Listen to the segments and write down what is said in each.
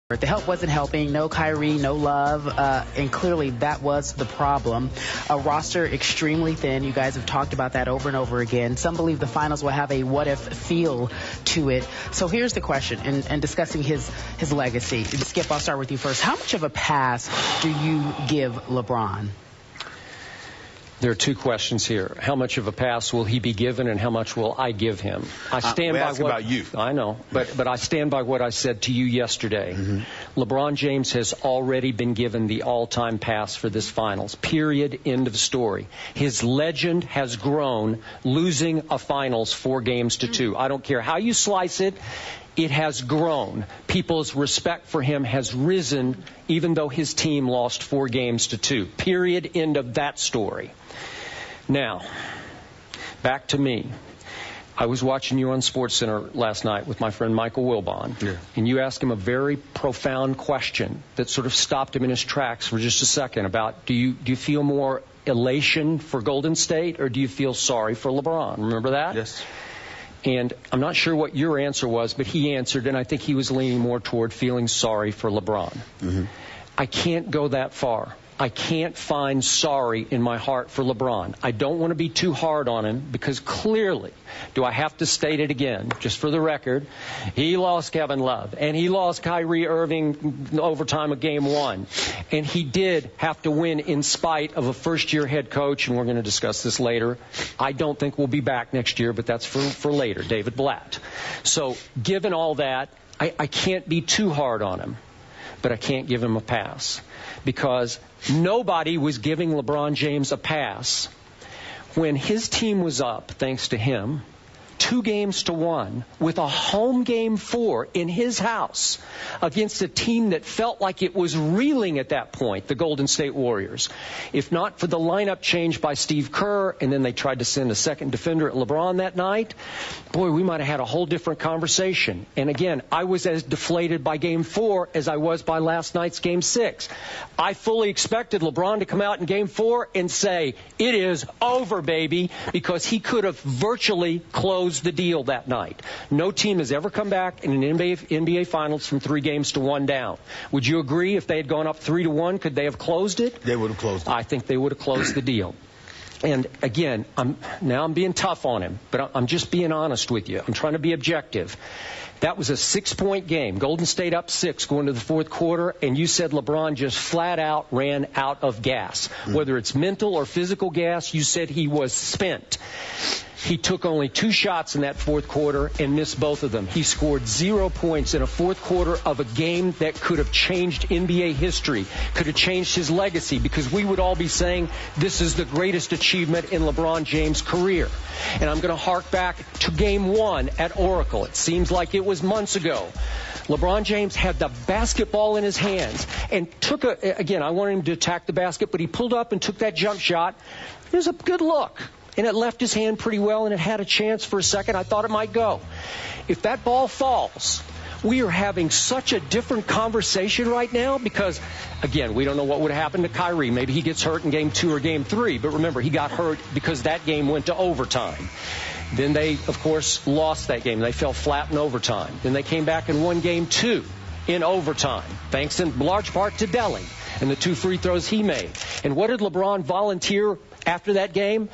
The help wasn't helping. No Kyrie, no Love, and clearly that was the problem. A roster extremely thin. You guys have talked about that over and over again. Some believe the finals will have a what-if feel to it. So here's the question, and discussing his legacy. And Skip, I'll start with you first. How much of a pass do you give LeBron? There are two questions here. How much of a pass will he be given, and how much will I give him? I stand by what about you. I know, but I stand by what I said to you yesterday. Mm-hmm. LeBron James has already been given the all-time pass for this finals. Period. End of story. His legend has grown, losing a finals 4-2. I don't care how you slice it. It has grown. People's respect for him has risen, even though his team lost 4-2. Period. End of that story. Now, back to me. I was watching you on SportsCenter last night with my friend Michael Wilbon, and you asked him a very profound question that sort of stopped him in his tracks for just a second about, do you feel more elation for Golden State, or do you feel sorry for LeBron? Remember that? Yes. And I'm not sure what your answer was, but he answered, and I think he was leaning more toward feeling sorry for LeBron. Mm-hmm. I can't go that far. I can't find sorry in my heart for LeBron. I don't want to be too hard on him because clearly, do I have to state it again, just for the record, he lost Kevin Love and he lost Kyrie Irving in overtime of Game 1. And he did have to win in spite of a first-year head coach, and we're going to discuss this later. I don't think we'll be back next year, but that's for later, David Blatt. So given all that, I can't be too hard on him, but I can't give him a pass. Because nobody was giving LeBron James a pass when his team was up, thanks to him, 2-1 with a home Game 4 in his house against a team that felt like it was reeling at that point, the Golden State Warriors. If not for the lineup change by Steve Kerr, and then they tried to send a second defender at LeBron that night, boy, we might have had a whole different conversation. And again, I was as deflated by Game 4 as I was by last night's Game 6. I fully expected LeBron to come out in Game 4 and say, it is over, baby, because he could have virtually closed the deal that night. No team has ever come back in an NBA Finals from 3-1 down. Would you agree if they had gone up 3-1, could they have closed it? They would have closed it. I think they would have closed the deal. And again, I'm being tough on him, but I'm just being honest with you. I'm trying to be objective. That was a 6-point game. Golden State up 6 going to the fourth quarter, and you said LeBron just flat out ran out of gas. Whether it's mental or physical gas, you said he was spent. He took only 2 shots in that fourth quarter and missed both of them. He scored 0 points in a fourth quarter of a game that could have changed NBA history, could have changed his legacy, because we would all be saying this is the greatest achievement in LeBron James' career. And I'm going to hark back to Game 1 at Oracle. It seems like it was months ago. LeBron James had the basketball in his hands and took again, I wanted him to attack the basket, but he pulled up and took that jump shot. It was a good look. And it left his hand pretty well, and it had a chance for a second. I thought it might go. If that ball falls, we are having such a different conversation right now because, again, we don't know what would happen to Kyrie. Maybe he gets hurt in Game 2 or Game 3. But remember, he got hurt because that game went to overtime. Then they, of course, lost that game. They fell flat in overtime. Then they came back and won Game 2 in overtime, thanks in large part to Delly and the 2 free throws he made. And what did LeBron volunteer after that game?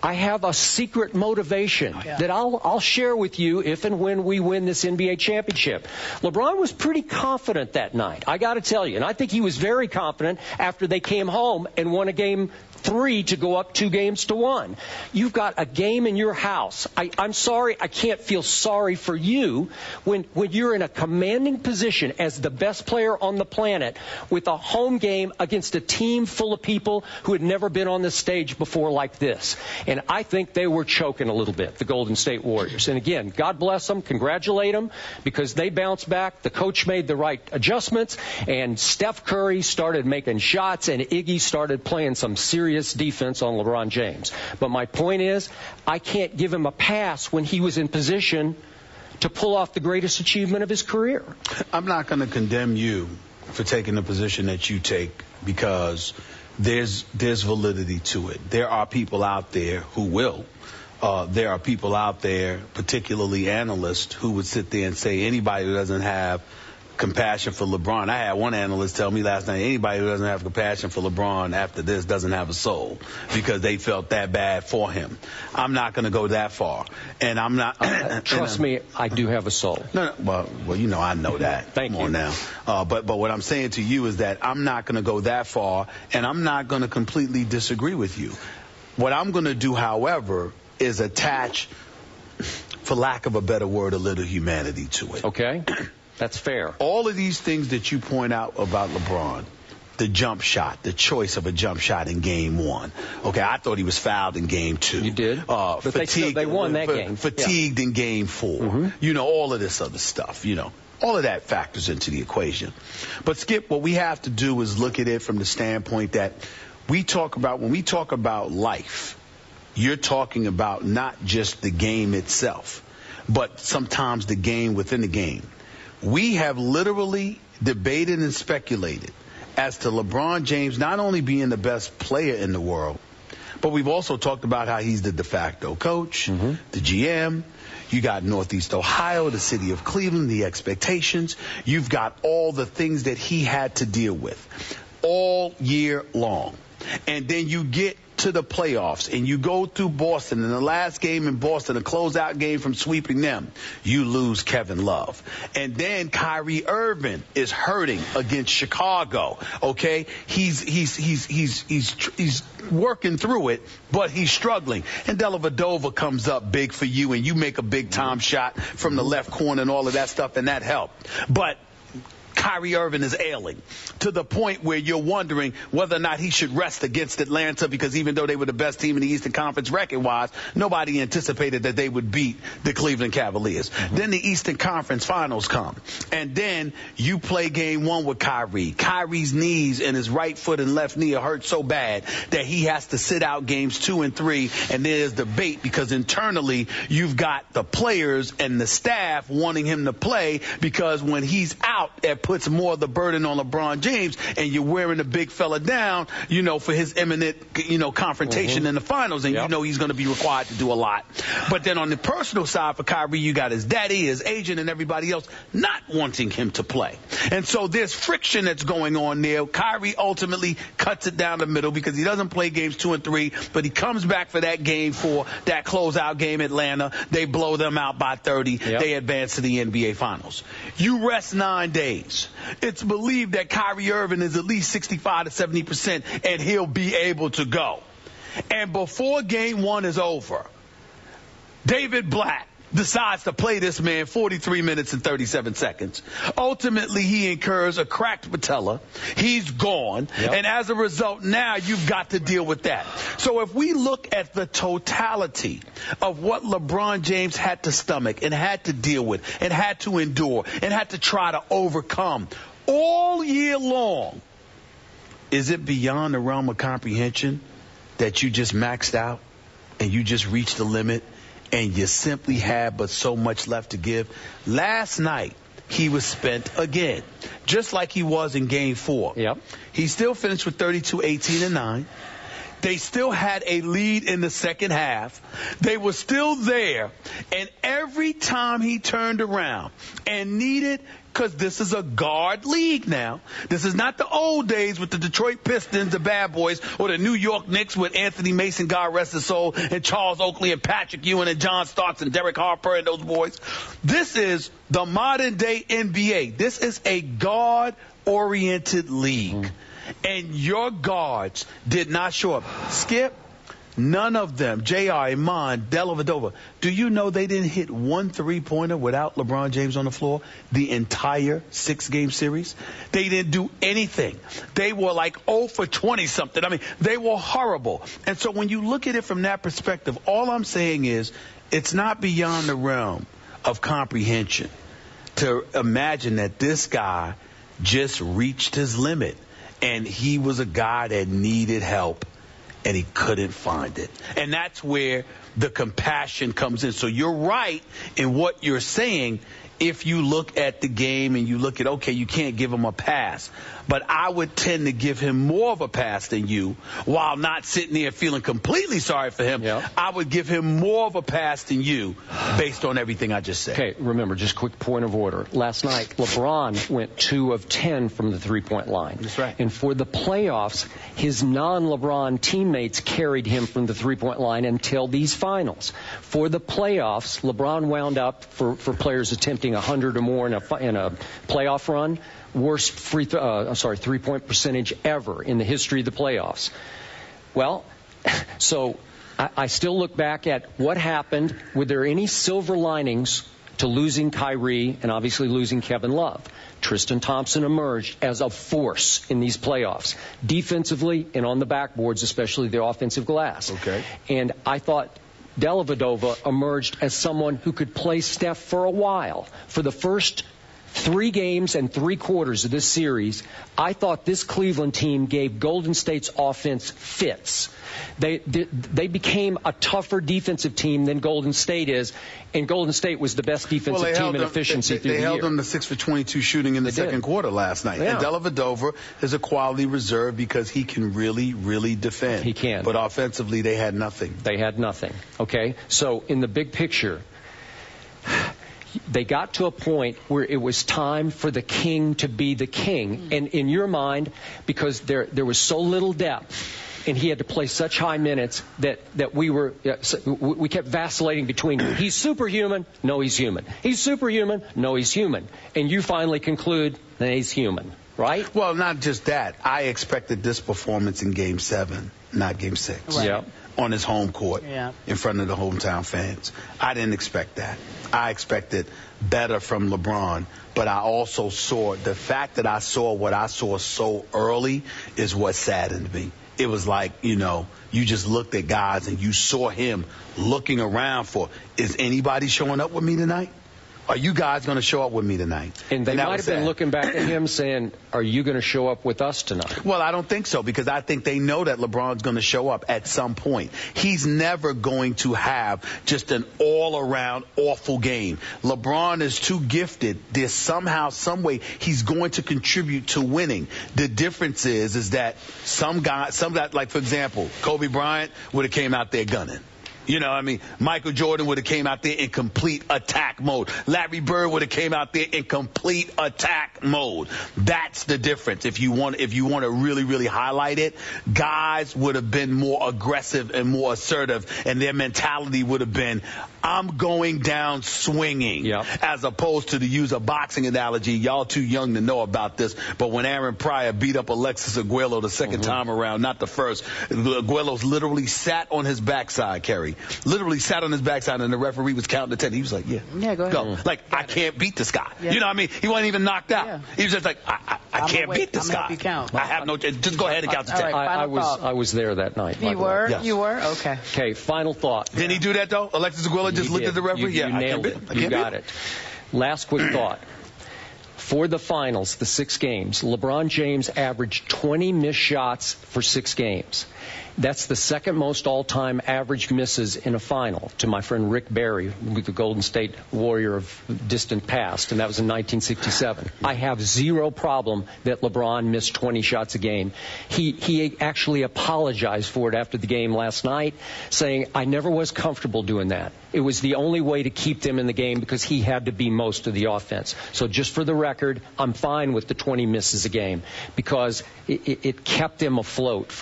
I have a secret motivation that I'll share with you if and when we win this NBA championship. LeBron was pretty confident that night, I got to tell you. And I think he was very confident after they came home and won a Game 3 to go up 2-1. You've got a game in your house. I'm sorry, I can't feel sorry for you when you're in a commanding position as the best player on the planet with a home game against a team full of people who had never been on this stage before like this. And I think they were choking a little bit, the Golden State Warriors. And again, God bless them, congratulate them, because they bounced back. The coach made the right adjustments, and Steph Curry started making shots, and Iggy started playing some serious defense on LeBron James. But my point is, I can't give him a pass when he was in position to pull off the greatest achievement of his career. I'm not going to condemn you for taking the position that you take, because there's validity to it. There are people out there who will. There are people out there, particularly analysts, who would sit there and say anybody who doesn't have compassion for LeBron. I had one analyst tell me last night, anybody who doesn't have compassion for LeBron after this doesn't have a soul, because they felt that bad for him. I'm not going to go that far. And I'm not... Trust me, I do have a soul. No, well, you know, I know that. Thank you. Come on now. But what I'm saying to you is that I'm not going to go that far, and I'm not going to completely disagree with you. What I'm going to do, however, is attach, for lack of a better word, a little humanity to it. Okay. That's fair. All of these things that you point out about LeBron, the jump shot, the choice of a jump shot in Game 1. Okay, I thought he was fouled in Game 2. You did? But they won that game. Fatigued in Game 4. Mm-hmm. You know, all of this other stuff, you know. All of that factors into the equation. But, Skip, what we have to do is look at it from the standpoint that when we talk about life, you're talking about not just the game itself, but sometimes the game within the game. We have literally debated and speculated as to LeBron James not only being the best player in the world, but we've also talked about how he's the de facto coach, the GM. You got Northeast Ohio, the city of Cleveland, the expectations. You've got all the things that he had to deal with all year long. And then you get to the playoffs and you go through Boston, in the last game in Boston, a closeout game from sweeping them, you lose Kevin Love. And then Kyrie Irving is hurting against Chicago. Okay, he's working through it, but he's struggling. And Dellavedova comes up big for you, and you make a big time shot from the left corner and all of that stuff, and that helped. But Kyrie Irving is ailing to the point where you're wondering whether or not he should rest against Atlanta, because even though they were the best team in the Eastern Conference record-wise, nobody anticipated that they would beat the Cleveland Cavaliers. Then the Eastern Conference Finals come, and then you play Game 1 with Kyrie. Kyrie's knees and his right foot and left knee are hurt so bad that he has to sit out Games 2 and 3, and there's debate because internally you've got the players and the staff wanting him to play, because when he's out, it puts more of the burden on LeBron James, and you're wearing the big fella down, you know, for his imminent, you know, confrontation in the finals, and you know he's going to be required to do a lot. But then on the personal side for Kyrie, you got his daddy, his agent, and everybody else not wanting him to play. And so there's friction that's going on there. Kyrie ultimately cuts it down the middle because he doesn't play Games 2 and 3, but he comes back for that Game 4, that closeout game, Atlanta. They blow them out by 30. They advance to the NBA Finals. You rest 9 days. It's believed that Kyrie Irving is at least 65 to 70%, and he'll be able to go. And before Game 1 is over, David Blatt decides to play this man 43 minutes and 37 seconds. Ultimately, he incurs a cracked patella. He's gone. And as a result, now you've got to deal with that. So if we look at the totality of what LeBron James had to stomach and had to deal with and had to endure and had to try to overcome all year long, is it beyond the realm of comprehension that you just maxed out and you just reached the limit and you simply had but so much left to give? Last night, he was spent again, just like he was in Game 4. He still finished with 32, 18, and 9. They still had a lead in the second half. They were still there. And every time he turned around and needed, because this is a guard league now. This is not the old days with the Detroit Pistons, the bad boys, or the New York Knicks with Anthony Mason, God rest his soul, and Charles Oakley and Patrick Ewing and John Starks and Derek Harper and those boys. This is the modern day NBA. This is a guard-oriented league. And your guards did not show up. Skip, none of them, J.R., Iman, Dellavedova, do you know they didn't hit one three-pointer without LeBron James on the floor the entire 6-game series? They didn't do anything. They were like 0 for 20-something. I mean, they were horrible. And so when you look at it from that perspective, all I'm saying is it's not beyond the realm of comprehension to imagine that this guy just reached his limit. And he was a guy that needed help, and he couldn't find it. And that's where the compassion comes in. So you're right in what you're saying. if you look at the game and you look at, okay, you can't give him a pass. But I would tend to give him more of a pass than you, while not sitting there feeling completely sorry for him. Yeah. I would give him more of a pass than you based on everything I just said. Okay, remember, just quick point of order. Last night, LeBron went 2 of 10 from the three-point line. That's right. And for the playoffs, his non-LeBron teammates carried him from the three-point line until these finals. For the playoffs, LeBron wound up, for players attempting 100 or more in a playoff run, worst three-point percentage ever in the history of the playoffs. Well, so I still look back at what happened. Were there any silver linings to losing Kyrie and obviously losing Kevin Love? Tristan Thompson emerged as a force in these playoffs, defensively and on the backboards, especially the offensive glass. Okay. And I thought Dellavedova emerged as someone who could play Steph for a while. For the first 3 games and 3 quarters of this series, I thought this Cleveland team gave Golden State's offense fits. They became a tougher defensive team than Golden State is, and Golden State was the best defensive team in efficiency through the year. They held them to 6 for 22 shooting in the second quarter last night. Yeah. And Dellavedova is a quality reserve because he can really, really defend. He can. But offensively, they had nothing. They had nothing. Okay? So in the big picture, they got to a point where it was time for the king to be the king. And in your mind, because there was so little depth, and he had to play such high minutes that we kept vacillating between, he's superhuman, no, he's human. He's superhuman, no, he's human. And you finally conclude that he's human, right? Well, not just that. I expected this performance in Game 7, not Game 6. Right. Yeah. On his home court, Yeah. in front of the hometown fans. I didn't expect that. I expected better from LeBron, but I also saw, the fact that I saw what I saw so early is what saddened me. It was like, you just looked at guys and you saw him looking around for, is anybody showing up with me tonight? Are you guys going to show up with me tonight? And they might have been looking back at him saying, are you going to show up with us tonight? Well, I don't think so, because I think they know that LeBron's going to show up at some point. He's never going to have just an all-around awful game. LeBron is too gifted. There's somehow, some way, he's going to contribute to winning. The difference is that some guy, like, for example, Kobe Bryant would have came out there gunning. Michael Jordan would have came out there in complete attack mode. Larry Bird would have came out there in complete attack mode. That's the difference. If you want to really, really highlight it, guys would have been more aggressive and more assertive, and their mentality would have been, I'm going down swinging. Yep. As opposed to use a boxing analogy. Y'all too young to know about this, but when Aaron Pryor beat up Alexis Aguero the second time around, not the first, Aguero's literally sat on his backside, Kerry. Literally sat on his backside, and the referee was counting to 10. He was like, yeah, go ahead. Like, I can't beat this guy. Yeah. You know what I mean? He wasn't even knocked out. Yeah. He was just like, I can't beat this guy. I'm count. I have no, just go ahead and count to 10. All right, I was there that night. You were? Yes. You were? Okay. Okay, final thought. Didn't he do that, though? Alexis Aguero just looked at the referee? You nailed it. You got it. Last quick thought. For the finals, the 6 games, LeBron James averaged 20 missed shots for 6 games. That's the second most all-time average misses in a final, to my friend Rick Barry, the Golden State Warrior of distant past, and that was in 1967. I have zero problem that LeBron missed 20 shots a game. He actually apologized for it after the game last night, saying, I never was comfortable doing that. It was the only way to keep them in the game because he had to be most of the offense. So just for the record, I'm fine with the 20 misses a game because it kept him afloat,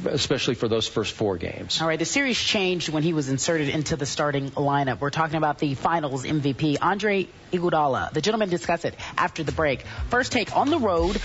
especially for those first 4 games. All right, the series changed when he was inserted into the starting lineup. We're talking about the finals MVP, Andre Iguodala. The gentlemen discuss it after the break. First take on the road